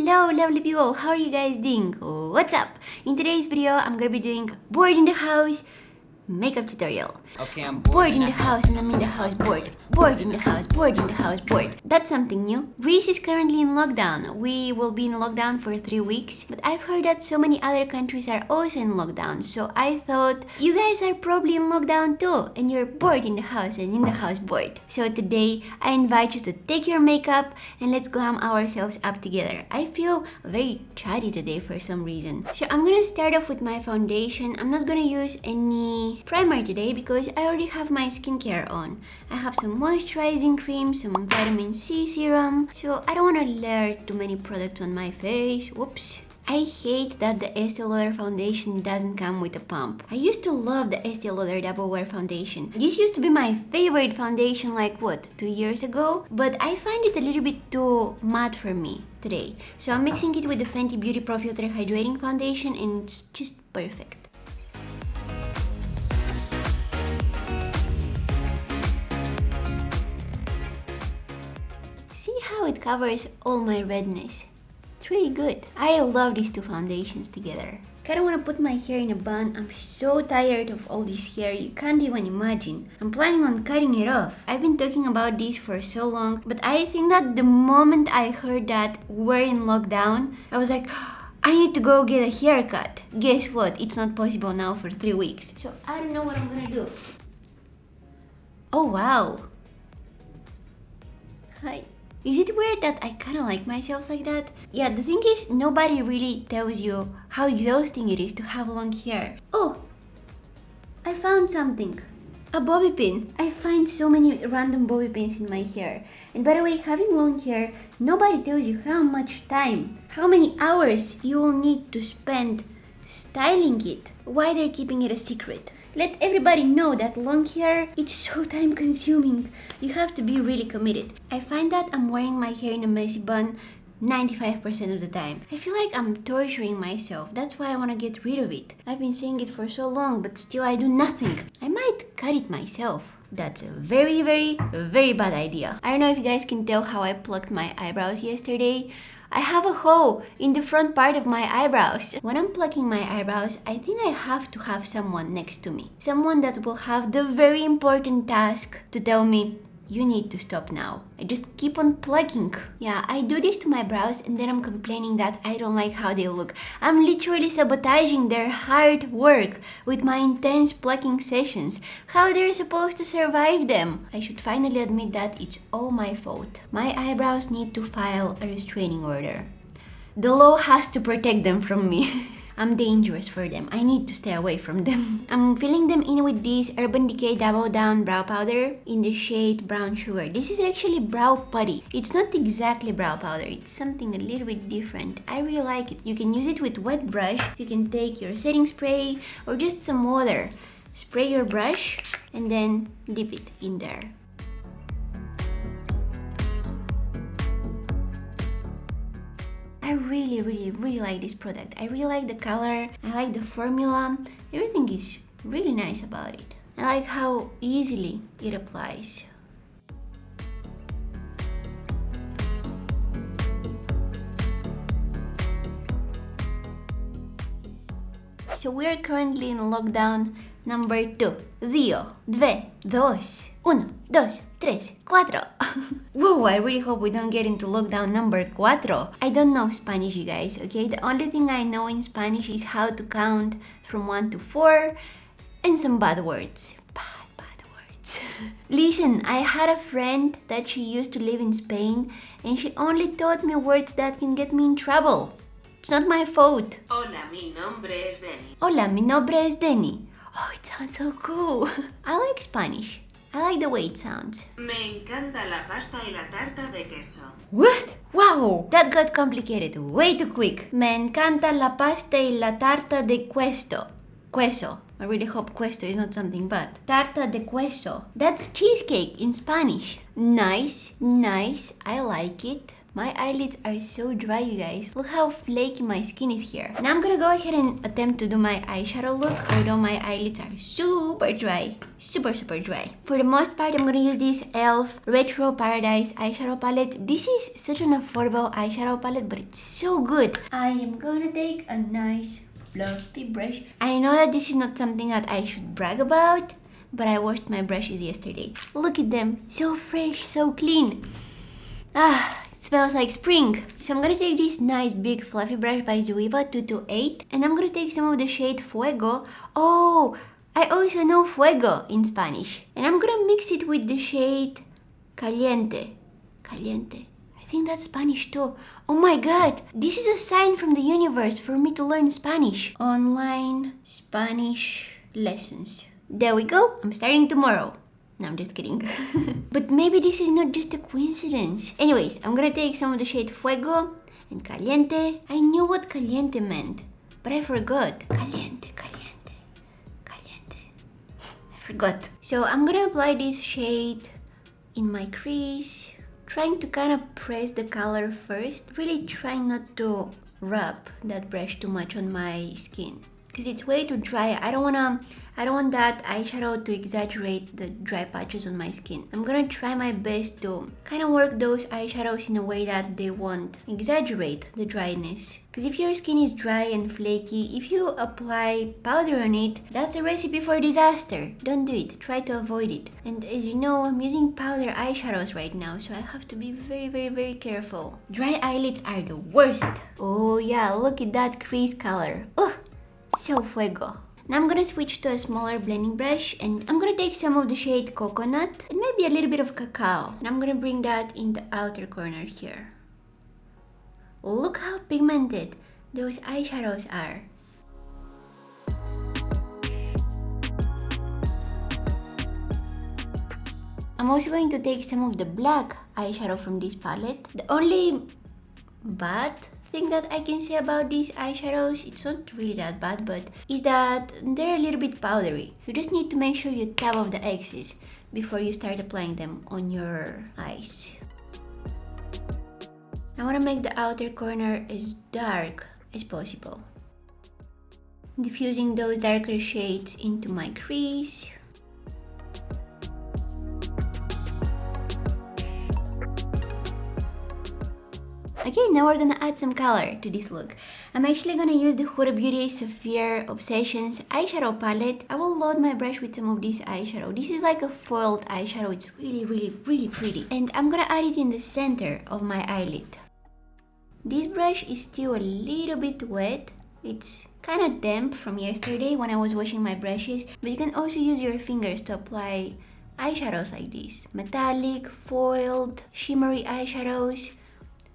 Hello lovely people, how are you guys doing? What's up? In today's video, I'm gonna be doing bored in the house makeup tutorial. Okay, I'm Bored in the house and I'm in the house bored. Bored in the house, bored in the house, bored. That's something new. Greece is currently in lockdown. We will be in lockdown for 3 weeks, but I've heard that so many other countries are also in lockdown. So I thought you guys are probably in lockdown too, and you're bored in the house and in the house bored. So today I invite you to take your makeup and let's glam ourselves up together. I feel very chatty today for some reason. So I'm gonna start off with my foundation. I'm not gonna use any primer today because I already have my skincare on. I have some moisturizing cream, some vitamin C serum, so I don't want to layer too many products on my face. Whoops. I hate that the Estee Lauder foundation doesn't come with a pump. I used to love the Estee Lauder Double Wear foundation. This used to be my favorite foundation like 2 years ago, but I find it a little bit too matte for me today. So I'm mixing it with the Fenty Beauty Pro Filter Hydrating Foundation and it's just perfect. See how it covers all my redness? It's really good. I love these two foundations together. Kinda wanna put my hair in a bun. I'm so tired of all this hair, you can't even imagine. I'm planning on cutting it off. I've been talking about this for so long, but I think that the moment I heard that we're in lockdown, I was like, I need to go get a haircut. Guess what? It's not possible now for 3 weeks. So I don't know what I'm gonna do. Oh wow. Hi. Is it weird that I kinda like myself like that? Yeah, the thing is, nobody really tells you how exhausting it is to have long hair. Oh, I found something. A bobby pin. I find so many random bobby pins in my hair. And by the way, having long hair, nobody tells you how much time, how many hours you will need to spend styling it. Why they're keeping it a secret? Let everybody know that long hair, it's so time consuming. You have to be really committed. I find that I'm wearing my hair in a messy bun 95% of the time. I feel like I'm torturing myself. That's why I want to get rid of it. I've been saying it for so long, but still I do nothing. I might cut it myself. That's a very, very, very bad idea. I don't know if you guys can tell how I plucked my eyebrows yesterday. I have a hole in the front part of my eyebrows. When I'm plucking my eyebrows, I think I have to have someone next to me. Someone that will have the very important task to tell me, you need to stop now. I just keep on plucking. Yeah, I do this to my brows and then I'm complaining that I don't like how they look. I'm literally sabotaging their hard work with my intense plucking sessions. How they're supposed to survive them? I should finally admit that it's all my fault. My eyebrows need to file a restraining order. The law has to protect them from me. I'm dangerous for them. I need to stay away from them. I'm filling them in with this Urban Decay Double Down Brow Powder in the shade Brown Sugar. This is actually brow putty. It's not exactly brow powder. It's something a little bit different. I really like it. You can use it with wet brush. You can take your setting spray or just some water. Spray your brush and then dip it in there. I really, really, really like this product. I really like the color, I like the formula. Everything is really nice about it. I like how easily it applies. So we are currently in lockdown number 2. Dio, dve, dos, uno, dos, tres, cuatro. Whoa, I really hope we don't get into lockdown number 4. I don't know Spanish, you guys, okay? The only thing I know in Spanish is how to count from 1 to 4 and some bad words. Bad words. Listen, I had a friend that she used to live in Spain and she only taught me words that can get me in trouble. It's not my fault. Hola, mi nombre es Denny. Hola, mi nombre es Denny. Oh, it sounds so cool. I like Spanish. I like the way it sounds. Me encanta la pasta y la tarta de queso. What? Wow, that got complicated way too quick. Me encanta la pasta y la tarta de queso. Queso. I really hope queso is not something bad. Tarta de queso. That's cheesecake in Spanish. Nice, nice. I like it. My eyelids are so dry, you guys. Look how flaky my skin is here. Now I'm gonna go ahead and attempt to do my eyeshadow look, although my eyelids are super dry. Super dry. For the most part, I'm gonna use this e.l.f. Retro Paradise eyeshadow palette. This is such an affordable eyeshadow palette, but it's so good. I am gonna take a nice fluffy brush. I know that this is not something that I should brag about, but I washed my brushes yesterday. Look at them. So fresh, so clean. It smells like spring. So I'm gonna take this nice big fluffy brush by Zoeva 228 and I'm gonna take some of the shade Fuego. Oh, I also know Fuego in Spanish. And I'm gonna mix it with the shade Caliente. Caliente. I think that's Spanish too. Oh my god, this is a sign from the universe for me to learn Spanish. Online Spanish lessons. There we go, I'm starting tomorrow. No, I'm just kidding. But maybe this is not just a coincidence. Anyways, I'm gonna take some of the shade Fuego and Caliente. I knew what Caliente meant, but I forgot. Caliente, Caliente, Caliente. I forgot. So I'm gonna apply this shade in my crease, trying to kind of press the color first. Really trying not to rub that brush too much on my skin, because it's way too dry. I don't want that eyeshadow to exaggerate the dry patches on my skin. I'm gonna try my best to kind of work those eyeshadows in a way that they won't exaggerate the dryness. Because if your skin is dry and flaky, if you apply powder on it, that's a recipe for disaster. Don't do it. Try to avoid it. And as you know, I'm using powder eyeshadows right now, so I have to be very careful. Dry eyelids are the worst. Oh yeah, look at that crease color. Oh, so Fuego. Now I'm gonna switch to a smaller blending brush and I'm gonna take some of the shade Coconut and maybe a little bit of Cacao. And I'm gonna bring that in the outer corner here. Look how pigmented those eyeshadows are. I'm also going to take some of the black eyeshadow from this palette. The only bad thing that I can say about these eyeshadows, it's not really that bad, but is that they're a little bit powdery. You just need to make sure you tap off the excess before you start applying them on your eyes. I want to make the outer corner as dark as possible, diffusing those darker shades into my crease. Okay, now we're gonna add some color to this look. I'm actually gonna use the Huda Beauty Sapphire Obsessions eyeshadow palette. I will load my brush with some of this eyeshadow. This is like a foiled eyeshadow. It's really pretty. And I'm gonna add it in the center of my eyelid. This brush is still a little bit wet. It's kind of damp from yesterday when I was washing my brushes, but you can also use your fingers to apply eyeshadows like this. Metallic, foiled, shimmery eyeshadows.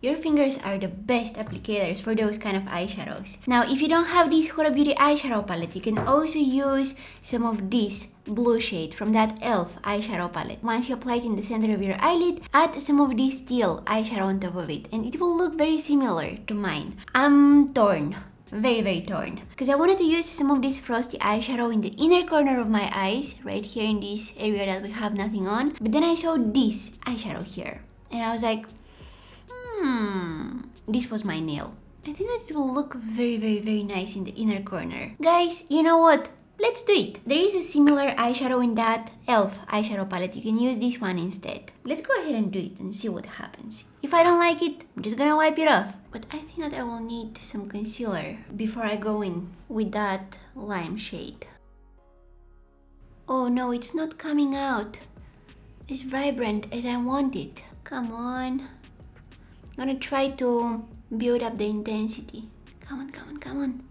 Your fingers are the best applicators for those kind of eyeshadows. Now, if you don't have this Huda Beauty eyeshadow palette, you can also use some of this blue shade from that e.l.f. eyeshadow palette. Once you apply it in the center of your eyelid, add some of this teal eyeshadow on top of it, and it will look very similar to mine. I'm torn. Very torn. Because I wanted to use some of this frosty eyeshadow in the inner corner of my eyes, right here in this area that we have nothing on. But then I saw this eyeshadow here, and I was like, this was my nail. I think that it will look very nice in the inner corner. Guys, you know what? Let's do it. There is a similar eyeshadow in that e.l.f. eyeshadow palette. You can use this one instead. Let's go ahead and do it and see what happens. If I don't like it, I'm just gonna wipe it off. But I think that I will need some concealer before I go in with that lime shade. Oh no, it's not coming out as vibrant as I want it. Come on. I'm gonna try to build up the intensity. Come on.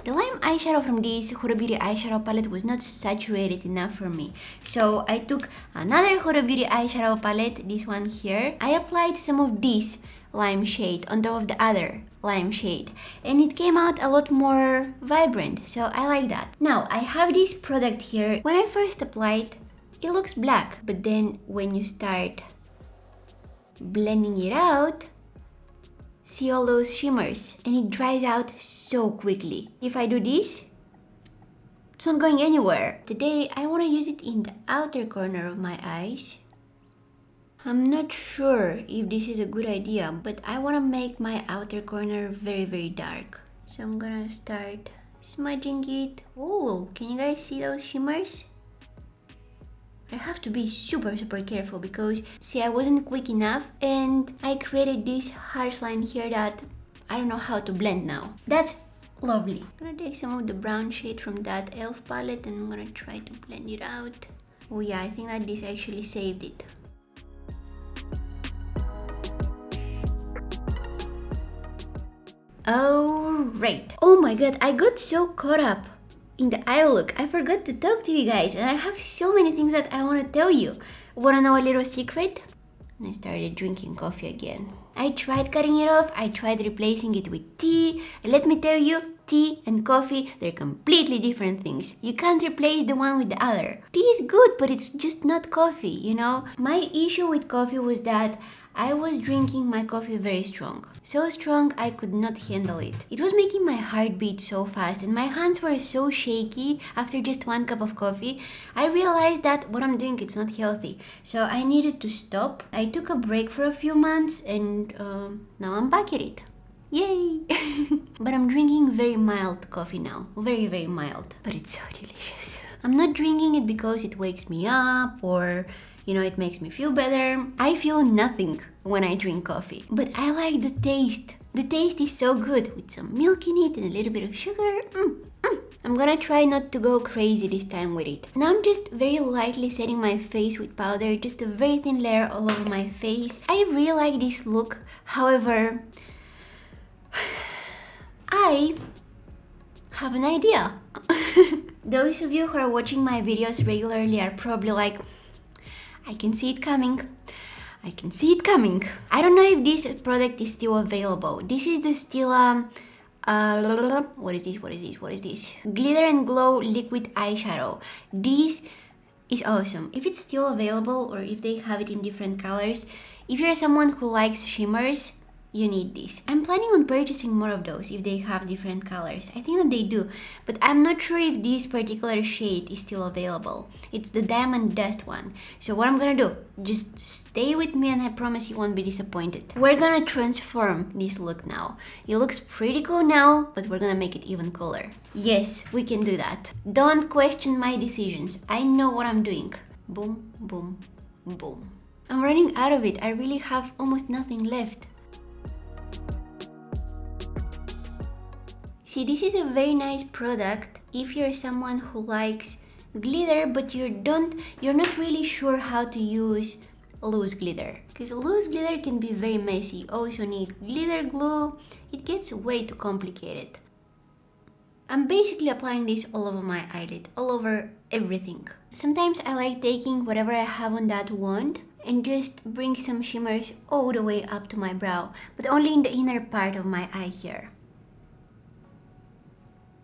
The lime eyeshadow from this Huda Beauty eyeshadow palette was not saturated enough for me. So I took another Huda Beauty eyeshadow palette, this one here. I applied some of this lime shade on top of the other lime shade. And it came out a lot more vibrant, so I like that. Now, I have this product here. When I first applied, it looks black, but then when you start blending it out, see all those shimmers, and it dries out so quickly. If I do this, it's not going anywhere. Today, I want to use it in the outer corner of my eyes. I'm not sure if this is a good idea, but I want to make my outer corner very, very dark. So I'm gonna start smudging it. Oh, can you guys see those shimmers? I have to be super, super careful because, see, I wasn't quick enough and I created this harsh line here that I don't know how to blend now. That's lovely. I'm gonna take some of the brown shade from that elf palette and I'm gonna try to blend it out. Oh yeah, I think that this actually saved it. Alright. Oh my god, I got so caught up in the eye look. I forgot to talk to you guys and I have so many things that I want to tell you. Wanna know a little secret? I started drinking coffee again. I tried cutting it off, I tried replacing it with tea, and let me tell you, tea and coffee, they're completely different things. You can't replace the one with the other. Tea is good, but it's just not coffee, you know? My issue with coffee was that I was drinking my coffee very strong. So strong I could not handle it. It was making my heart beat so fast and my hands were so shaky after just one cup of coffee. I realized that what I'm doing it's not healthy. So I needed to stop. I took a break for a few months and now I'm back at it. Yay! But I'm drinking very mild coffee now. Very, very mild. But it's so delicious. I'm not drinking it because it wakes me up or it makes me feel better. I feel nothing when I drink coffee, but I like the taste. The taste is so good with some milk in it and a little bit of sugar. I'm gonna try not to go crazy this time with it. Now I'm just very lightly setting my face with powder, just a very thin layer all over my face. I really like this look. However, I have an idea. Those of you who are watching my videos regularly are probably like, I can see it coming. I can see it coming. I don't know if this product is still available. This is the Stila, what is this? Glitter and Glow Liquid Eyeshadow. This is awesome. If it's still available or if they have it in different colors, if you're someone who likes shimmers, you need this. I'm planning on purchasing more of those if they have different colors. I think that they do, but I'm not sure if this particular shade is still available. It's the Diamond Dust one. So what I'm gonna do, just stay with me and I promise you won't be disappointed. We're gonna transform this look now. It looks pretty cool now, but we're gonna make it even cooler. Yes, we can do that. Don't question my decisions. I know what I'm doing. Boom, boom, boom. I'm running out of it. I really have almost nothing left. See, this is a very nice product if you're someone who likes glitter but you're not really sure how to use loose glitter, because loose glitter can be very messy. You also need glitter glue. It gets way too complicated. I'm basically applying this all over my eyelid, all over everything. Sometimes I like taking whatever I have on that wand and just bring some shimmers all the way up to my brow, but only in the inner part of my eye here.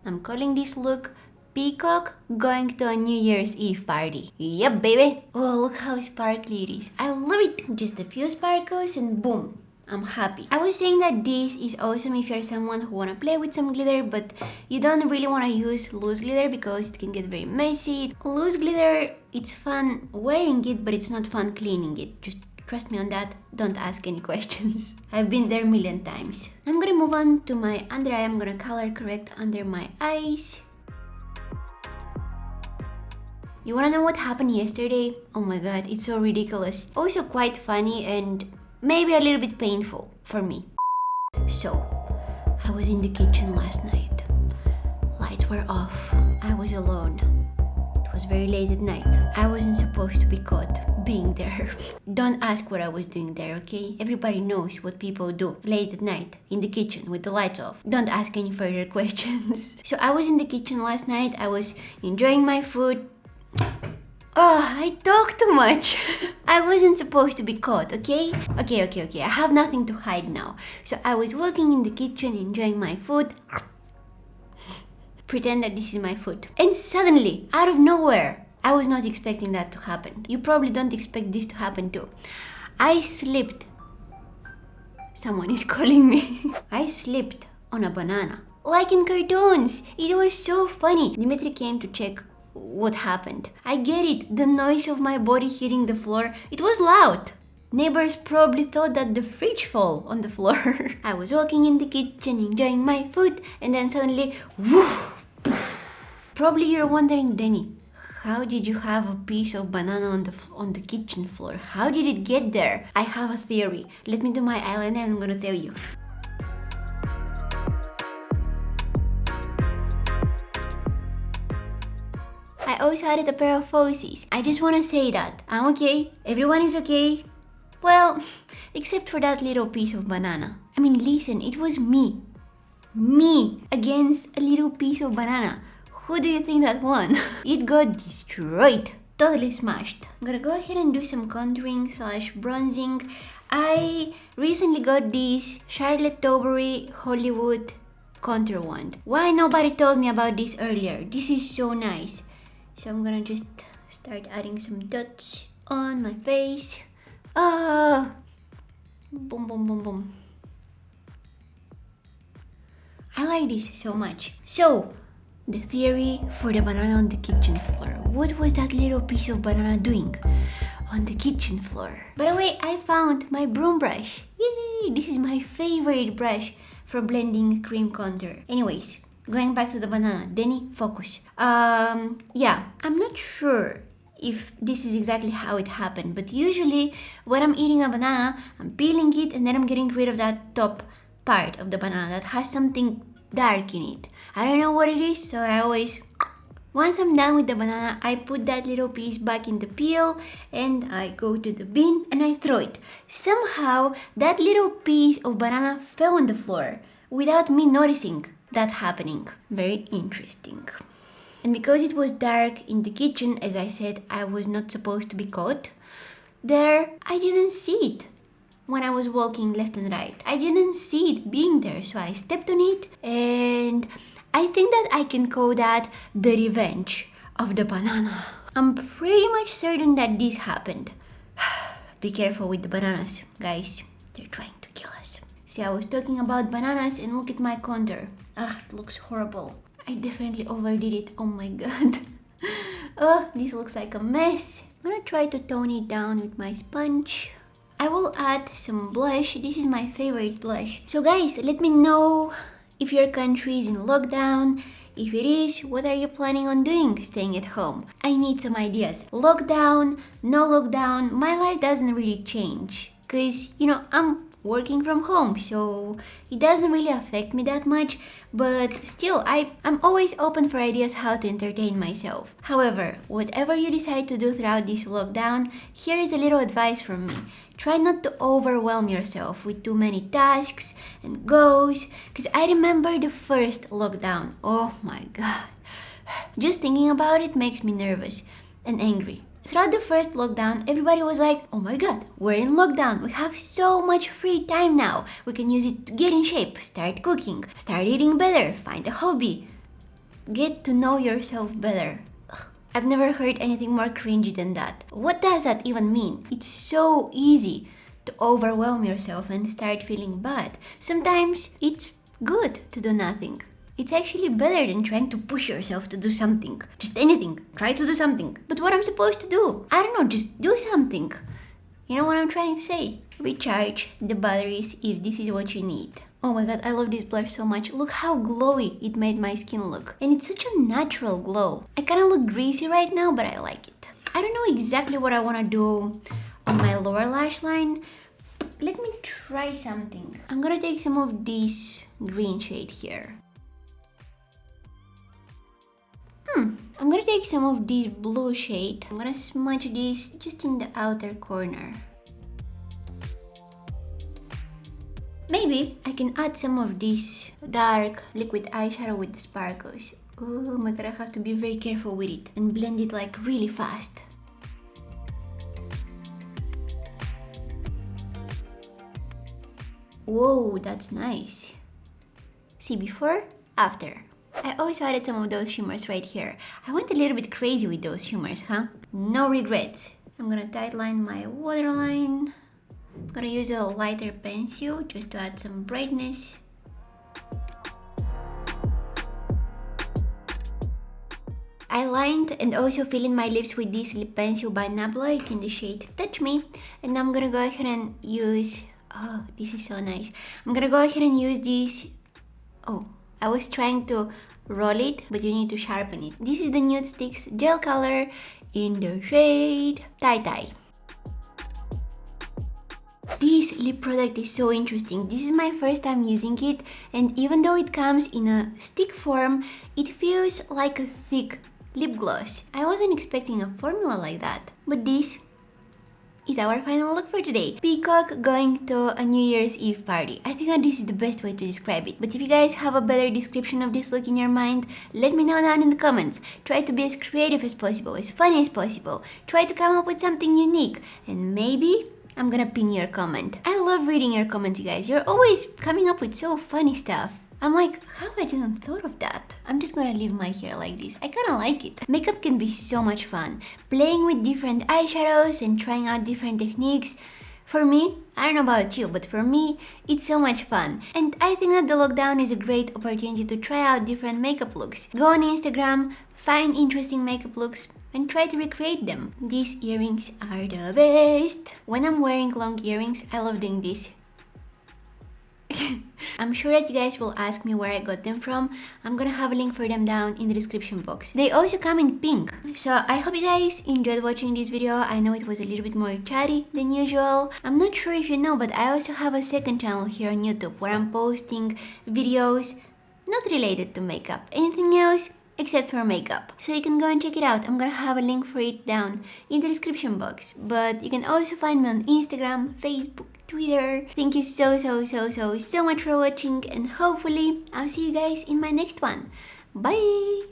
I'm calling this look Peacock Going to a New Year's Eve Party. Yep, baby! Oh, look how sparkly it is. I love it! Just a few sparkles and boom! I'm happy. I was saying that this is awesome if you're someone who wanna play with some glitter, but you don't really wanna use loose glitter because it can get very messy. Loose glitter, it's fun wearing it, but it's not fun cleaning it. Just trust me on that, don't ask any questions. I've been there a million times. I'm gonna move on to my under eye. I'm gonna color correct under my eyes. You wanna know what happened yesterday? Oh my god, it's so ridiculous. Also quite funny and maybe a little bit painful for me. So, I was in the kitchen last night. Lights were off. I was alone. It was very late at night. I wasn't supposed to be caught being there. Don't ask what I was doing there, okay? Everybody knows what people do late at night in the kitchen with the lights off. Don't ask any further questions. So I was in the kitchen last night. I was enjoying my food. Oh, I talk too much. I wasn't supposed to be caught, okay? Okay. I have nothing to hide now. So I was working in the kitchen enjoying my food. Pretend that this is my food. And suddenly, out of nowhere, I was not expecting that to happen. You probably don't expect this to happen too. I slipped. Someone is calling me. I slipped on a banana. Like in cartoons. It was so funny. Dimitri came to check what happened. I get it. The noise of my body hitting the floor, it was loud. Neighbors probably thought that the fridge fell on the floor. I was walking in the kitchen enjoying my food and then suddenly woof, poof. Probably you're wondering, Danny, how did you have a piece of banana on the kitchen floor? How did it get there? I have a theory. Let me do my eyeliner and I'm gonna tell you. I always had a pair of falsies. I just wanna say that I'm okay. Everyone is okay. Well, except for that little piece of banana. I mean, listen, it was me. Me against a little piece of banana. Who do you think that won? It got destroyed. Totally smashed. I'm gonna go ahead and do some contouring / bronzing. I recently got this Charlotte Tilbury Hollywood contour wand. Why nobody told me about this earlier? This is so nice. So I'm gonna just start adding some dots on my face. Boom, boom, boom, boom. I like this so much. So, the theory for the banana on the kitchen floor. What was that little piece of banana doing on the kitchen floor? By the way, I found my broom brush. Yay! This is my favorite brush for blending cream contour. Anyways, going back to the banana. Danny, focus. Yeah, I'm not sure if this is exactly how it happened, but usually when I'm eating a banana, I'm peeling it and then I'm getting rid of that top part of the banana that has something dark in it. I don't know what it is, so I always, once I'm done with the banana, I put that little piece back in the peel and I go to the bin and I throw it. Somehow that little piece of banana fell on the floor without me noticing that happening. Very interesting. And because it was dark in the kitchen, as I said, I was not supposed to be caught there, I didn't see it. When I was walking left and right, I didn't see it being there, so I stepped on it, and I think that I can call that the revenge of the banana. I'm pretty much certain that this happened. Be careful with the bananas, guys. They're trying to kill us. See, I was talking about bananas and look at my contour. It looks horrible. I definitely overdid it. Oh my god. Oh, this looks like a mess. I'm gonna try to tone it down with my sponge. I will add some blush. This is my favorite blush. So guys, let me know if your country is in lockdown. If it is, what are you planning on doing staying at home? I need some ideas. Lockdown, no lockdown, my life doesn't really change. Cause, I'm working from home, so it doesn't really affect me that much, but still, I'm always open for ideas how to entertain myself. However, whatever you decide to do throughout this lockdown, here is a little advice from me. Try not to overwhelm yourself with too many tasks and goals, because I remember the first lockdown. Oh my god. Just thinking about it makes me nervous and angry. Throughout the first lockdown, everybody was like, oh my god, we're in lockdown. We have so much free time now. We can use it to get in shape, start cooking, start eating better, find a hobby. Get to know yourself better. I've never heard anything more cringy than that. What does that even mean? It's so easy to overwhelm yourself and start feeling bad. Sometimes it's good to do nothing. It's actually better than trying to push yourself to do something. Just anything. Try to do something. But what I'm supposed to do? I don't know, just do something. You know what I'm trying to say? Recharge the batteries if this is what you need. Oh my god, I love this blush so much. Look how glowy it made my skin look. And it's such a natural glow. I kind of look greasy right now, but I like it. I don't know exactly what I want to do on my lower lash line. Let me try something. I'm gonna take some of this green shade here. I'm gonna take some of this blue shade. I'm gonna smudge this just in the outer corner. Maybe I can add some of this dark liquid eyeshadow with the sparkles. Oh my god, I have to be very careful with it and blend it like really fast. Whoa, that's nice. See before, after. I also added some of those shimmers right here. I went a little bit crazy with those shimmers, huh? No regrets. I'm gonna tightline my waterline. I'm gonna use a lighter pencil just to add some brightness. I lined and also filled in my lips with this lip pencil by Nabla. It's in the shade 30. match me. And I'm gonna go ahead and use, oh, this is so nice. I'm gonna go ahead and use this. Oh, I was trying to roll it, but you need to sharpen it. This is the Nude Sticks gel color in the shade Tie Tie. This lip product is so interesting. This is my first time using it, and even though it comes in a stick form, it feels like a thick lip gloss. I wasn't expecting a formula like that, but this is our final look for today. Peacock going to a New Year's Eve party. I think that this is the best way to describe it. But if you guys have a better description of this look in your mind, let me know down in the comments. Try to be as creative as possible, as funny as possible. Try to come up with something unique, and maybe I'm gonna pin your comment. I love reading your comments, you guys. You're always coming up with so funny stuff. I'm like, how I didn't thought of that? I'm just gonna leave my hair like this. I kinda like it. Makeup can be so much fun. Playing with different eyeshadows and trying out different techniques. For me, I don't know about you, but for me, it's so much fun. And I think that the lockdown is a great opportunity to try out different makeup looks. Go on Instagram, find interesting makeup looks, and try to recreate them. These earrings are the best. When I'm wearing long earrings, I love doing this. I'm sure that you guys will ask me where I got them from. I'm gonna have a link for them down in the description box. They also come in pink. So I hope you guys enjoyed watching this video. I know it was a little bit more chatty than usual. I'm not sure if you know, but I also have a second channel here on YouTube where I'm posting videos not related to makeup. Anything else except for makeup. So you can go and check it out. I'm gonna have a link for it down in the description box. But you can also find me on Instagram, Facebook, Twitter. Thank you so much for watching, and hopefully I'll see you guys in my next one. Bye!